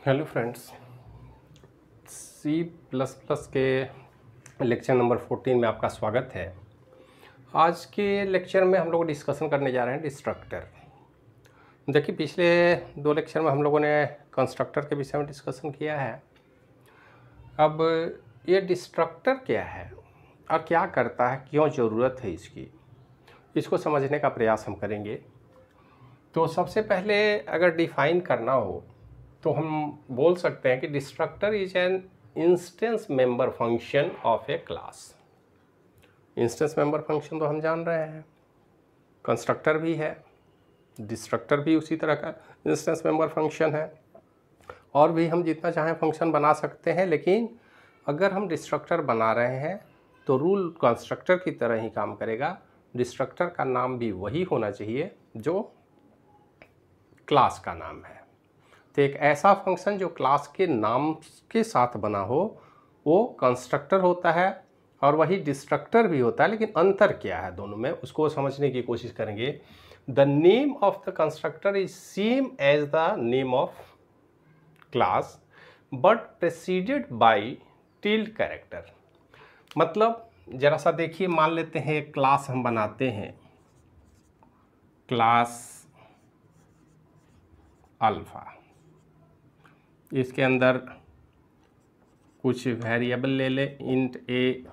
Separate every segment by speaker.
Speaker 1: Hello friends, C plus plus के lecture number 14 में आपका स्वागत है। आज के लेक्चर में हम लोग डिस्कशन करने जा रहे हैं डिस्ट्रक्टर। देखिए, पिछले दो लेक्चर में हम लोगों ने कंस्ट्रक्टर के विषय में डिस्कशन किया है। अब ये डिस्ट्रक्टर क्या है और क्या करता है, क्यों ज़रूरत है इसको समझने का प्रयास हम करेंगे। तो सबसे पहले अगर डिफ़ाइन करना हो तो हम बोल सकते हैं कि destructor is an instance member function of A class. Instance member function तो हम जान रहे हैं, कंस्ट्रक्टर भी है, डिस्ट्रक्टर भी उसी तरह का इंस्टेंस मेंबर फंक्शन है। और भी हम जितना चाहें फंक्शन बना सकते हैं, लेकिन अगर हम डिस्ट्रक्टर बना रहे हैं तो रूल कंस्ट्रक्टर की तरह ही काम करेगा। डिस्ट्रक्टर का नाम भी वही होना चाहिए जो क्लास का नाम है। तो एक ऐसा फंक्शन जो क्लास के नाम के साथ बना हो वो कंस्ट्रक्टर होता है और वही डिस्ट्रक्टर भी होता है। लेकिन अंतर क्या है दोनों में, उसको समझने की कोशिश करेंगे। The name of the constructor is same as the name of class but preceded by tilde character. मतलब जरा सा देखिए, मान लेते हैं एक क्लास हम बनाते हैं, क्लास अल्फा। इसके अंदर कुछ वेरिएबल ले ले, इंट ए,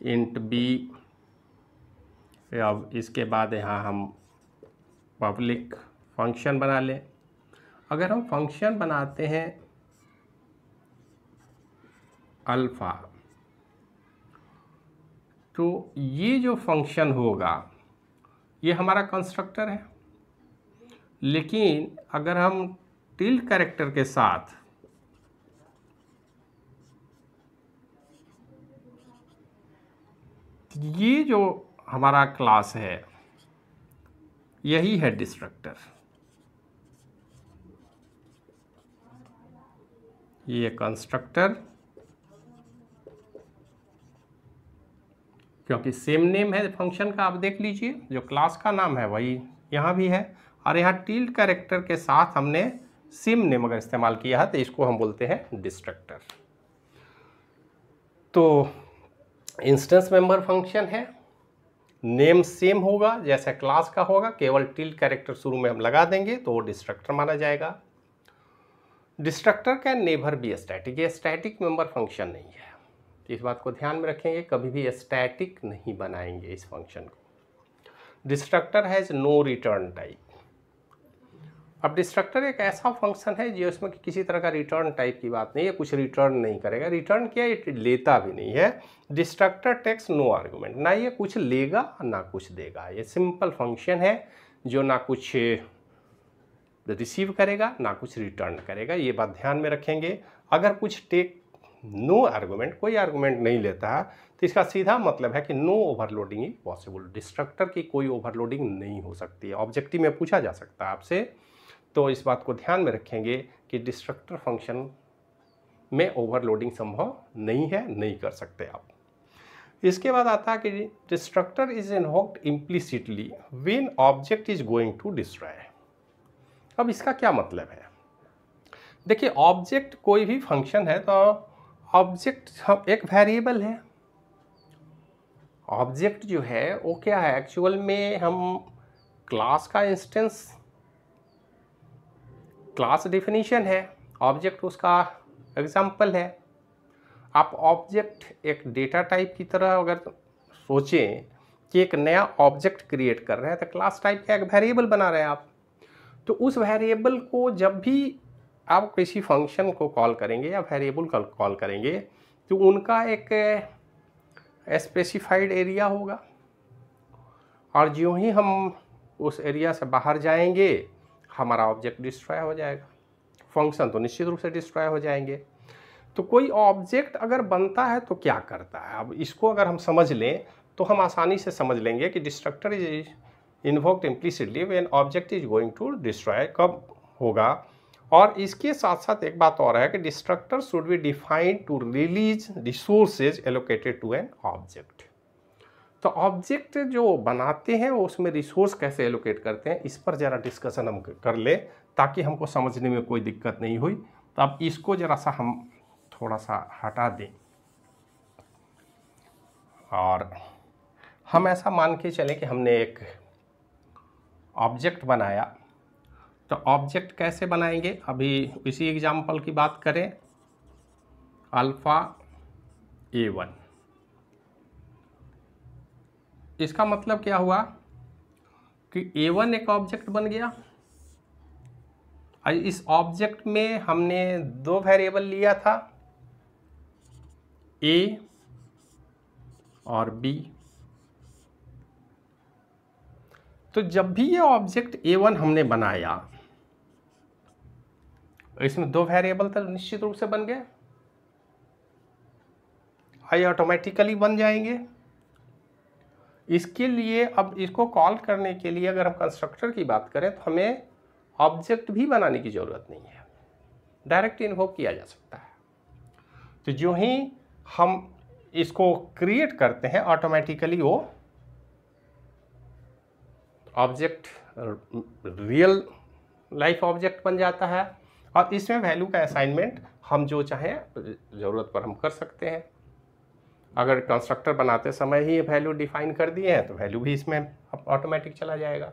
Speaker 1: इंट बी। अब इसके बाद यहाँ हम पब्लिक फंक्शन बना लें। अगर हम फंक्शन बनाते हैं अल्फ़ा, तो ये जो फंक्शन होगा ये हमारा कंस्ट्रक्टर है। लेकिन अगर हम टिल्ड कैरेक्टर के साथ ये जो हमारा क्लास है यही है डिस्ट्रक्टर। ये कंस्ट्रक्टर, क्योंकि सेम नेम है फंक्शन का। आप देख लीजिए, जो क्लास का नाम है वही यहाँ भी है, और यहाँ टिल्ड कैरेक्टर के साथ हमने सेम नेम अगर इस्तेमाल किया है तो इसको हम बोलते हैं डिस्ट्रक्टर। तो इंस्टेंस मेंबर फंक्शन है, नेम सेम होगा जैसे क्लास का होगा, केवल टिल्ड कैरेक्टर शुरू में हम लगा देंगे तो वो डिस्ट्रक्टर माना जाएगा। Destructor can never be static, ये स्टैटिक मेंबर फंक्शन नहीं है। इस बात को ध्यान में रखेंगे, कभी भी स्टैटिक नहीं बनाएंगे इस फंक्शन को। Destructor has no return type. अब डिस्ट्रक्टर एक ऐसा फंक्शन है जो इसमें किसी तरह का रिटर्न टाइप की बात नहीं है, कुछ रिटर्न नहीं करेगा। रिटर्न किया ये लेता भी नहीं है। डिस्ट्रक्टर टेक्स नो आर्गुमेंट, ना ये कुछ लेगा ना कुछ देगा। ये सिंपल फंक्शन है जो ना कुछ रिसीव करेगा ना कुछ रिटर्न करेगा। ये बात ध्यान में रखेंगे। अगर कुछ टेक नो आर्गुमेंट, कोई आर्गुमेंट नहीं लेता तो इसका सीधा मतलब है कि no overloading is possible. Destructor की कोई ओवरलोडिंग नहीं हो सकती है। ऑब्जेक्टिव में पूछा जा सकता है आपसे, तो इस बात को ध्यान में रखेंगे कि डिस्ट्रक्टर फंक्शन में ओवरलोडिंग संभव नहीं है, नहीं कर सकते आप। इसके बाद आता है कि destructor is invoked implicitly when object is going to destroy. अब इसका क्या मतलब है? देखिए, ऑब्जेक्ट कोई भी फंक्शन है तो ऑब्जेक्ट एक वेरिएबल है। ऑब्जेक्ट जो है वो क्या है, एक्चुअल में हम क्लास का इंस्टेंस, क्लास डेफिनेशन है, ऑब्जेक्ट उसका एग्जाम्पल है। आप ऑब्जेक्ट एक डेटा टाइप की तरह अगर सोचें कि एक नया ऑब्जेक्ट क्रिएट कर रहे हैं तो क्लास टाइप का एक वेरिएबल बना रहे हैं आप। तो उस वेरिएबल को जब भी आप किसी फंक्शन को कॉल करेंगे या वेरिएबल को कॉल करेंगे तो उनका एक स्पेसिफाइड एरिया होगा, और जो ही हम उस एरिया से बाहर जाएंगे हमारा ऑब्जेक्ट डिस्ट्रॉय हो जाएगा। फंक्शन तो निश्चित रूप से डिस्ट्रॉय हो जाएंगे। तो कोई ऑब्जेक्ट अगर बनता है तो क्या करता है, अब इसको अगर हम समझ लें तो हम आसानी से समझ लेंगे कि destructor is invoked implicitly when object is going to destroy कब होगा। और इसके साथ साथ एक बात और है कि destructor should be defined to release resources allocated to an object. तो ऑब्जेक्ट जो बनाते हैं वो उसमें रिसोर्स कैसे एलोकेट करते हैं, इस पर ज़रा डिस्कशन हम कर ले ताकि हमको समझने में कोई दिक्कत नहीं हुई। तो अब इसको ज़रा सा हम थोड़ा सा हटा दें और हम ऐसा मान के चलें कि हमने एक ऑब्जेक्ट बनाया। तो ऑब्जेक्ट कैसे बनाएंगे, अभी इसी एग्जाम्पल की बात करें, अल्फ़ा A1। इसका मतलब क्या हुआ कि A1 एक ऑब्जेक्ट बन गया। इस ऑब्जेक्ट में हमने दो वेरिएबल लिया था, A और B। तो जब भी ये ऑब्जेक्ट A1 हमने बनाया, इसमें दो वेरिएबल तो निश्चित रूप से बन गए, आई ऑटोमेटिकली बन जाएंगे। इसके लिए अब इसको कॉल करने के लिए अगर हम कंस्ट्रक्टर की बात करें तो हमें ऑब्जेक्ट भी बनाने की ज़रूरत नहीं है, डायरेक्ट इन्वोक किया जा सकता है। तो जो ही हम इसको क्रिएट करते हैं ऑटोमेटिकली वो ऑब्जेक्ट रियल लाइफ ऑब्जेक्ट बन जाता है और इसमें वैल्यू का असाइनमेंट हम जो चाहें ज़रूरत पर हम कर सकते हैं। अगर कंस्ट्रक्टर बनाते समय ही वैल्यू डिफाइन कर दिए हैं तो वैल्यू भी इसमें ऑटोमेटिक चला जाएगा।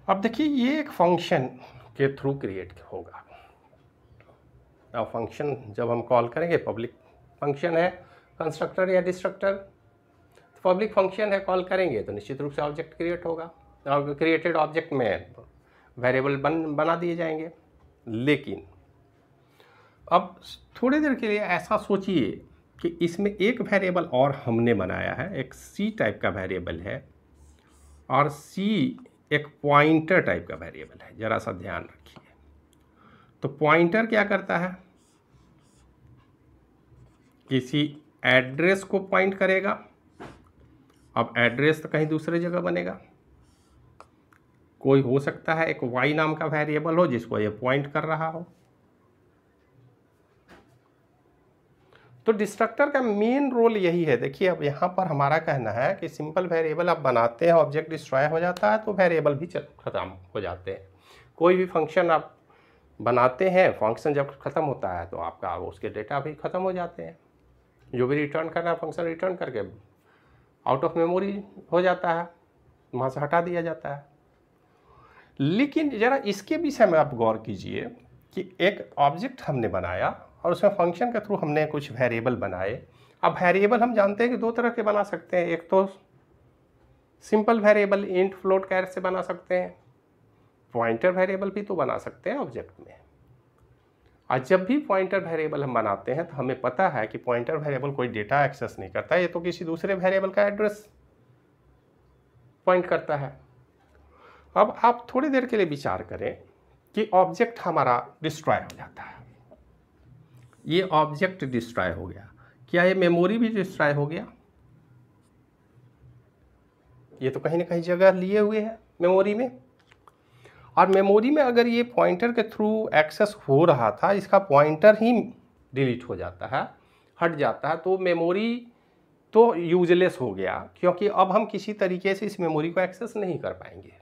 Speaker 1: अब देखिए ये एक फंक्शन के थ्रू क्रिएट होगा। अब फंक्शन जब हम कॉल करेंगे, पब्लिक फंक्शन है कंस्ट्रक्टर या डिस्ट्रक्टर, तो पब्लिक फंक्शन है, कॉल करेंगे तो निश्चित रूप से ऑब्जेक्ट क्रिएट होगा और क्रिएटेड ऑब्जेक्ट में वेरिएबल बना दिए जाएंगे। लेकिन अब थोड़ी देर के लिए ऐसा सोचिए कि इसमें एक वेरिएबल और हमने बनाया है, एक सी टाइप का वेरिएबल है और सी एक पॉइंटर टाइप का वेरिएबल है। ज़रा सा ध्यान रखिए। तो पॉइंटर क्या करता है, किसी एड्रेस को पॉइंट करेगा। अब एड्रेस तो कहीं दूसरे जगह बनेगा, कोई हो सकता है एक y नाम का वेरिएबल हो जिसको ये पॉइंट कर रहा हो। तो डिस्ट्रक्टर का मेन रोल यही है। देखिए अब यहाँ पर हमारा कहना है कि सिंपल वेरिएबल आप बनाते हैं, ऑब्जेक्ट डिस्ट्रॉय हो जाता है तो वेरिएबल भी ख़त्म हो जाते हैं। कोई भी फंक्शन आप बनाते हैं, फंक्शन जब ख़त्म होता है तो आपका उसके डेटा भी ख़त्म हो जाते हैं। जो भी रिटर्न करना है फंक्शन रिटर्न करके आउट ऑफ मेमोरी हो जाता है, वहाँ से हटा दिया जाता है। लेकिन ज़रा इसके विषय में आप गौर कीजिए कि एक ऑब्जेक्ट हमने बनाया और उसमें फंक्शन के थ्रू हमने कुछ वेरिएबल बनाए। अब वेरिएबल हम जानते हैं कि दो तरह के बना सकते हैं, एक तो सिंपल वेरिएबल इंट फ्लोट कैर से बना सकते हैं, पॉइंटर वेरिएबल भी तो बना सकते हैं ऑब्जेक्ट में। और जब भी पॉइंटर वेरिएबल हम बनाते हैं तो हमें पता है कि पॉइंटर वेरिएबल कोई डेटा एक्सेस नहीं करता, ये तो किसी दूसरे वेरिएबल का एड्रेस पॉइंट करता है। अब आप थोड़ी देर के लिए विचार करें कि ऑब्जेक्ट हमारा डिस्ट्रॉय हो जाता है, ये ऑब्जेक्ट डिस्ट्रॉय हो गया, क्या ये मेमोरी भी डिस्ट्रॉय हो गया? ये तो कहीं ना कहीं जगह लिए हुए है मेमोरी में, और मेमोरी में अगर ये पॉइंटर के थ्रू एक्सेस हो रहा था, इसका पॉइंटर ही डिलीट हो जाता है, हट जाता है, तो मेमोरी तो यूजलेस हो गया, क्योंकि अब हम किसी तरीके से इस मेमोरी को एक्सेस नहीं कर पाएंगे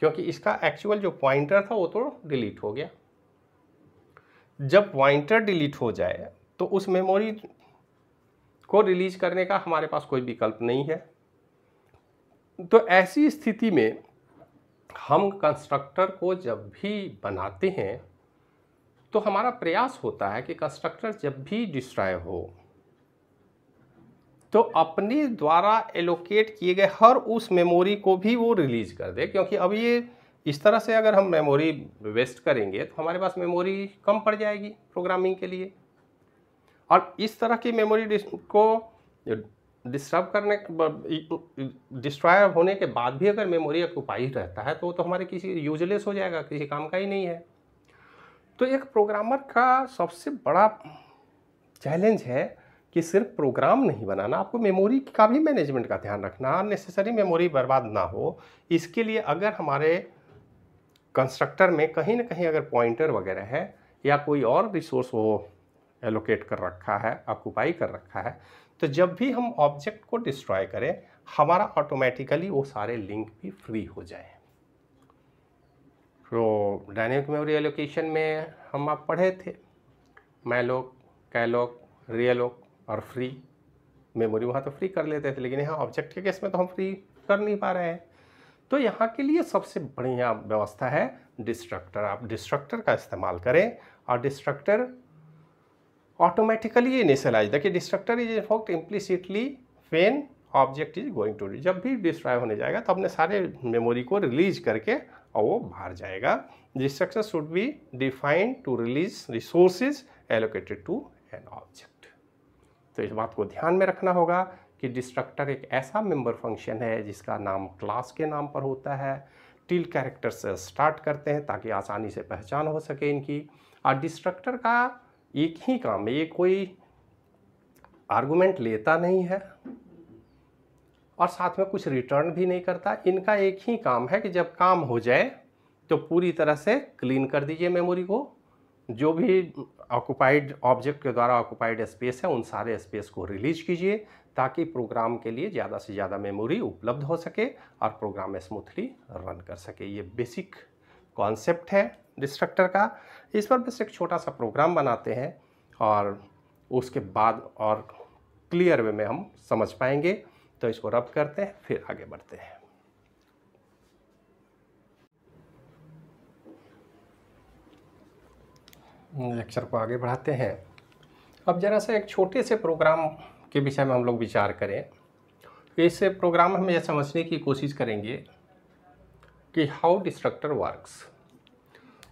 Speaker 1: क्योंकि इसका एक्चुअल जो पॉइंटर था वो तो डिलीट हो गया। जब पॉइंटर डिलीट हो जाए तो उस मेमोरी को रिलीज करने का हमारे पास कोई विकल्प नहीं है। तो ऐसी स्थिति में हम कंस्ट्रक्टर को जब भी बनाते हैं तो हमारा प्रयास होता है कि कंस्ट्रक्टर जब भी डिस्ट्रॉय हो तो अपने द्वारा एलोकेट किए गए हर उस मेमोरी को भी वो रिलीज कर दे, क्योंकि अब ये इस तरह से अगर हम मेमोरी वेस्ट करेंगे तो हमारे पास मेमोरी कम पड़ जाएगी प्रोग्रामिंग के लिए। और इस तरह की मेमोरी को डिस्टर्ब करने डिस्ट्रॉय होने के बाद भी अगर मेमोरी ऑक्युपाई रहता है तो हमारे किसी यूजलेस हो जाएगा, किसी काम का ही नहीं है। तो एक प्रोग्रामर का सबसे बड़ा चैलेंज है कि सिर्फ प्रोग्राम नहीं बनाना, आपको मेमोरी का भी मैनेजमेंट का ध्यान रखना, अननेसेसरी मेमोरी बर्बाद ना हो। इसके लिए अगर हमारे कंस्ट्रक्टर में कहीं ना कहीं अगर पॉइंटर वगैरह है या कोई और रिसोर्स वो एलोकेट कर रखा है, ऑक्युपाई कर रखा है, तो जब भी हम ऑब्जेक्ट को डिस्ट्रॉय करें हमारा ऑटोमेटिकली वो सारे लिंक भी फ्री हो जाए। तो डायनेमिक मेमोरी एलोकेशन में हम आप पढ़े थे मैलोक, कैलोक, रियलोक और फ्री मेमोरी, वहाँ तो फ्री कर लेते थे, लेकिन यहाँ ऑब्जेक्ट के केस में तो हम फ्री कर नहीं पा रहे हैं। तो यहाँ के लिए सबसे बढ़िया व्यवस्था है डिस्ट्रक्टर। आप डिस्ट्रक्टर का इस्तेमाल करें और डिस्ट्रक्टर ऑटोमेटिकली इनिशियलाइज, देखिए destructor is invoked implicitly when object is going to, जब भी डिस्ट्रॉय होने जाएगा तो अपने सारे मेमोरी को रिलीज करके और वो बाहर जाएगा। Destructor should be defined to release resources allocated to an object. तो इस बात को ध्यान में रखना होगा कि डिस्ट्रक्टर एक ऐसा मेंबर फंक्शन है जिसका नाम क्लास के नाम पर होता है। टिल कैरेक्टर से स्टार्ट करते हैं ताकि आसानी से पहचान हो सके इनकी। और डिस्ट्रक्टर का एक ही काम है, ये कोई आर्गुमेंट लेता नहीं है और साथ में कुछ रिटर्न भी नहीं करता। इनका एक ही काम है कि जब काम हो जाए तो पूरी तरह से क्लीन कर दीजिए मेमोरी को, जो भी ऑक्युपाइड ऑब्जेक्ट के द्वारा ऑक्युपाइड स्पेस है उन सारे स्पेस को रिलीज कीजिए ताकि प्रोग्राम के लिए ज़्यादा से ज़्यादा मेमोरी उपलब्ध हो सके और प्रोग्राम स्मूथली रन कर सके। ये बेसिक कॉन्सेप्ट है डिस्ट्रक्टर का। इस पर बस एक छोटा सा प्रोग्राम बनाते हैं और उसके बाद और क्लियर वे में हम समझ पाएंगे। तो इसको रब करते हैं फिर आगे बढ़ते हैं। लेक्चर को आगे बढ़ाते हैं। अब जरा सा एक छोटे से प्रोग्राम के विषय में हम लोग विचार करें। इस प्रोग्राम में हम यह समझने की कोशिश करेंगे कि हाउ डिस्ट्रक्टर वर्क्स।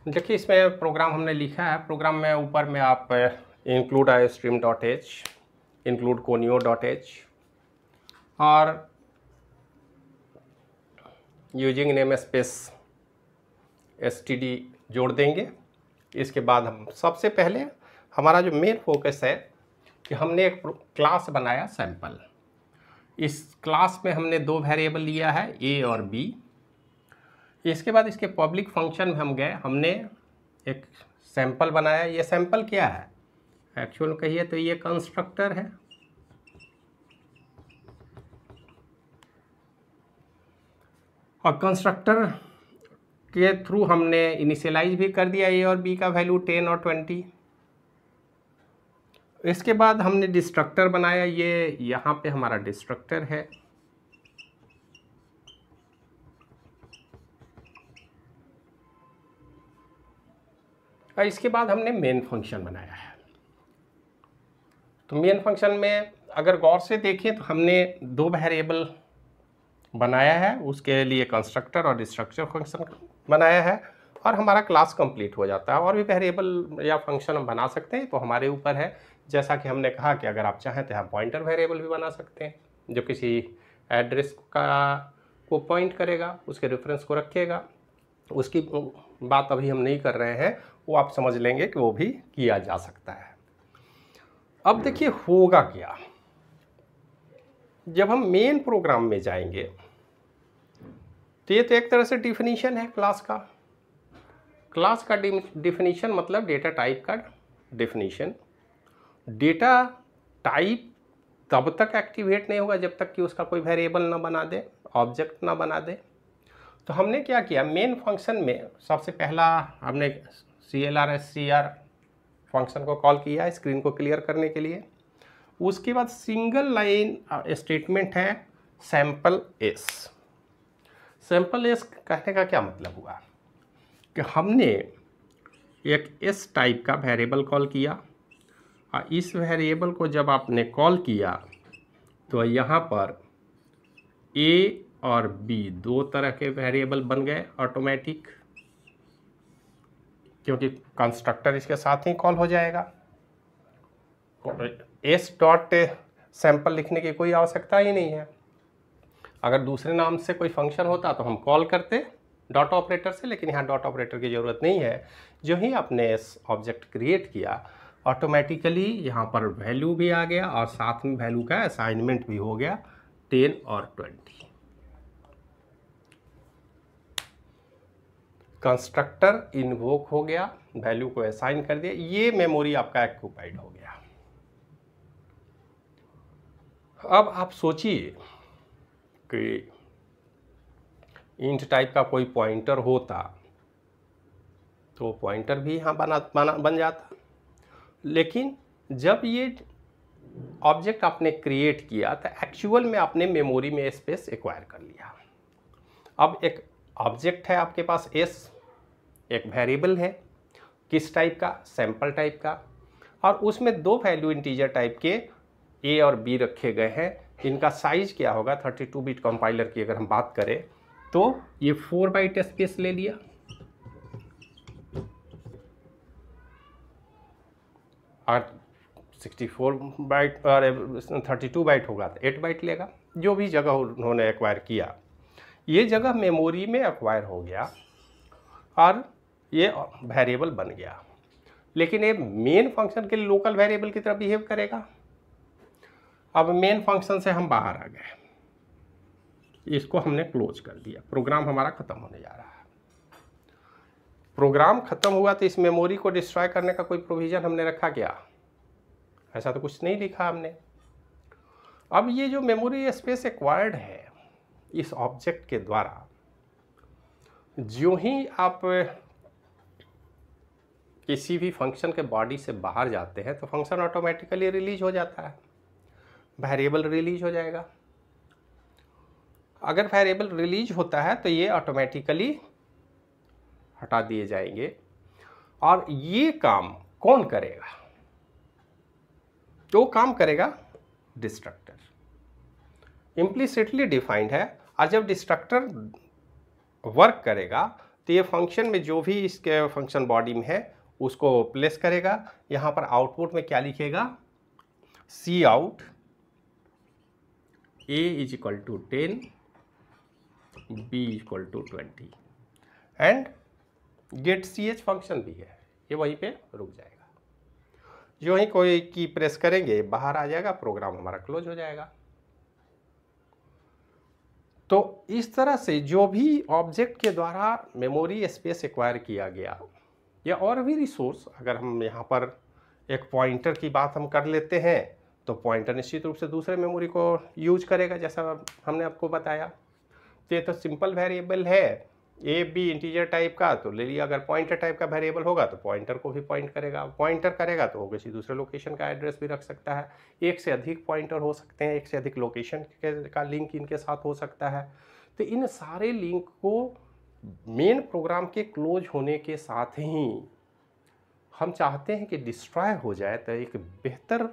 Speaker 1: देखिए इसमें प्रोग्राम हमने लिखा है, प्रोग्राम में ऊपर में आप इंक्लूड iostream.h, इंक्लूड conio.h और यूजिंग नेम स्पेस std जोड़ देंगे। इसके बाद हम सबसे पहले हमारा जो मेन फोकस है कि हमने एक क्लास बनाया सैंपल। इस क्लास में हमने दो वेरिएबल लिया है a और b। इसके बाद इसके पब्लिक फंक्शन में हम गए, हमने एक सैंपल बनाया। ये सैंपल क्या है एक्चुअल कहिए तो ये कंस्ट्रक्टर है और कंस्ट्रक्टर के थ्रू हमने इनिशियलाइज भी कर दिया a और b का वैल्यू 10 और 20। इसके बाद हमने डिस्ट्रक्टर बनाया, ये यहाँ पे हमारा डिस्ट्रक्टर है। और इसके बाद हमने मेन फंक्शन बनाया है। तो मेन फंक्शन में अगर गौर से देखें तो हमने दो वेरिएबल बनाया है, उसके लिए कंस्ट्रक्टर और डिस्ट्रक्टर फंक्शन बनाया है और हमारा क्लास कंप्लीट हो जाता है। और भी वेरिएबल या फंक्शन हम बना सकते हैं, तो हमारे ऊपर है। जैसा कि हमने कहा कि अगर आप चाहें तो हम पॉइंटर वेरिएबल भी बना सकते हैं जो किसी एड्रेस को पॉइंट करेगा, उसके रेफरेंस को रखेगा। उसकी बात अभी हम नहीं कर रहे हैं, वो आप समझ लेंगे कि वो भी किया जा सकता है। अब देखिए होगा क्या, जब हम मेन प्रोग्राम में जाएंगे तो ये तो एक तरह से डिफिनीशन है क्लास का। क्लास का डिफिनीशन मतलब डेटा टाइप का डिफिनीशन। डेटा टाइप तब तक एक्टिवेट नहीं होगा जब तक कि उसका कोई वेरिएबल ना बना दे, ऑब्जेक्ट ना बना दे। तो हमने क्या किया, मेन फंक्शन में सबसे पहला हमने CLR फंक्शन को कॉल किया स्क्रीन को क्लियर करने के लिए। उसके बाद सिंगल लाइन स्टेटमेंट है सैंपल एस। सैंपल एस कहने का क्या मतलब हुआ कि हमने एक एस टाइप का वेरिएबल कॉल किया और इस वेरिएबल को जब आपने कॉल किया तो यहाँ पर ए और बी दो तरह के वेरिएबल बन गए ऑटोमेटिक, क्योंकि कंस्ट्रक्टर इसके साथ ही कॉल हो जाएगा। एस डॉट सैंपल लिखने की कोई आवश्यकता ही नहीं है। अगर दूसरे नाम से कोई फंक्शन होता तो हम कॉल करते डॉट ऑपरेटर से, लेकिन यहाँ डॉट ऑपरेटर की ज़रूरत नहीं है। जो ही आपने एस ऑब्जेक्ट क्रिएट किया ऑटोमेटिकली यहाँ पर वैल्यू भी आ गया और साथ में वैल्यू का असाइनमेंट भी हो गया 10 और 20। कंस्ट्रक्टर इन्वोक हो गया, वैल्यू को असाइन कर दिया, ये मेमोरी आपका ऑक्युपाइड हो गया। अब आप सोचिए कि इंट टाइप का कोई पॉइंटर होता तो पॉइंटर भी यहाँ बन जाता, लेकिन जब ये ऑब्जेक्ट आपने क्रिएट किया तो एक्चुअल में आपने मेमोरी में स्पेस एक्वायर कर लिया। अब एक ऑब्जेक्ट है आपके पास एस, एक वेरिएबल है किस टाइप का, सैंपल टाइप का, और उसमें दो वैल्यू इंटीजर टाइप के ए और बी रखे गए हैं। इनका साइज क्या होगा, 32 बिट कंपाइलर की अगर हम बात करें तो ये 4 बाइट स्पेस ले लिया और 64 बाइट और 32 बाइट होगा तो 8 बाइट लेगा। जो भी जगह उन्होंने एक्वायर किया, ये जगह मेमोरी में एक्वायर हो गया और ये वेरिएबल बन गया। लेकिन ये मेन फंक्शन के लिए लोकल वेरिएबल की तरह बिहेव करेगा। अब मेन फंक्शन से हम बाहर आ गए, इसको हमने क्लोज कर दिया, प्रोग्राम हमारा खत्म होने जा रहा है। प्रोग्राम खत्म हुआ तो इस मेमोरी को डिस्ट्रॉय करने का कोई प्रोविजन हमने रखा क्या? ऐसा तो कुछ नहीं लिखा हमने। अब ये जो मेमोरी स्पेस एक्वायर्ड है इस ऑब्जेक्ट के द्वारा, जो ही आप किसी भी फंक्शन के बॉडी से बाहर जाते हैं तो फंक्शन ऑटोमेटिकली रिलीज हो जाता है, वेरिएबल रिलीज हो जाएगा। अगर वेरिएबल रिलीज होता है तो ये ऑटोमेटिकली हटा दिए जाएंगे। और ये काम कौन करेगा? जो काम करेगा डिस्ट्रक्टर, इम्प्लिसिटली डिफाइंड है। और जब डिस्ट्रक्टर वर्क करेगा तो ये फंक्शन में जो भी इसके फंक्शन बॉडी में है उसको प्लेस करेगा। यहाँ पर आउटपुट में क्या लिखेगा, C out a is equal to 10, b equal to 20 and get ch function भी है, ये वहीं पे रुक जाएगा। जो ही कोई की प्रेस करेंगे बाहर आ जाएगा, प्रोग्राम हमारा क्लोज हो जाएगा। तो इस तरह से जो भी ऑब्जेक्ट के द्वारा मेमोरी स्पेस एक्वायर किया गया या और भी रिसोर्स, अगर हम यहाँ पर एक पॉइंटर की बात हम कर लेते हैं तो पॉइंटर निश्चित रूप से दूसरे मेमोरी को यूज करेगा, जैसा हमने आपको बताया। तो ये तो सिंपल वेरिएबल है, ए बी इंटीजर टाइप का तो ले लिया। अगर पॉइंटर टाइप का वेरिएबल होगा तो पॉइंटर को भी पॉइंट करेगा, पॉइंटर करेगा तो वो किसी दूसरे लोकेशन का एड्रेस भी रख सकता है। एक से अधिक पॉइंटर हो सकते हैं, एक से अधिक लोकेशन का लिंक इनके साथ हो सकता है। तो इन सारे लिंक को मेन प्रोग्राम के क्लोज होने के साथ ही हम चाहते हैं कि डिस्ट्रॉय हो जाए। तो एक बेहतर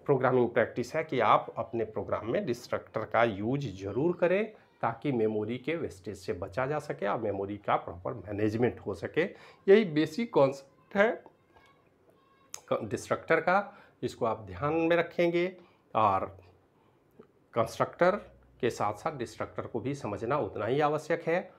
Speaker 1: प्रोग्रामिंग प्रैक्टिस है कि आप अपने प्रोग्राम में डिस्ट्रक्टर का यूज जरूर करें ताकि मेमोरी के वेस्टेज से बचा जा सके और मेमोरी का प्रॉपर मैनेजमेंट हो सके। यही बेसिक कॉन्सेप्ट है डिस्ट्रक्टर का, इसको आप ध्यान में रखेंगे। और कंस्ट्रक्टर के साथ साथ डिस्ट्रक्टर को भी समझना उतना ही आवश्यक है।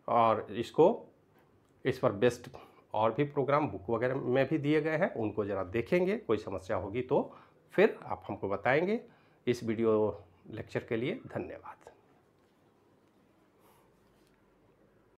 Speaker 1: और इस पर बेस्ट और भी प्रोग्राम बुक वगैरह में भी दिए गए हैं, उनको ज़रा देखेंगे। कोई समस्या होगी तो फिर आप हमको बताएंगे। इस वीडियो लेक्चर के लिए धन्यवाद।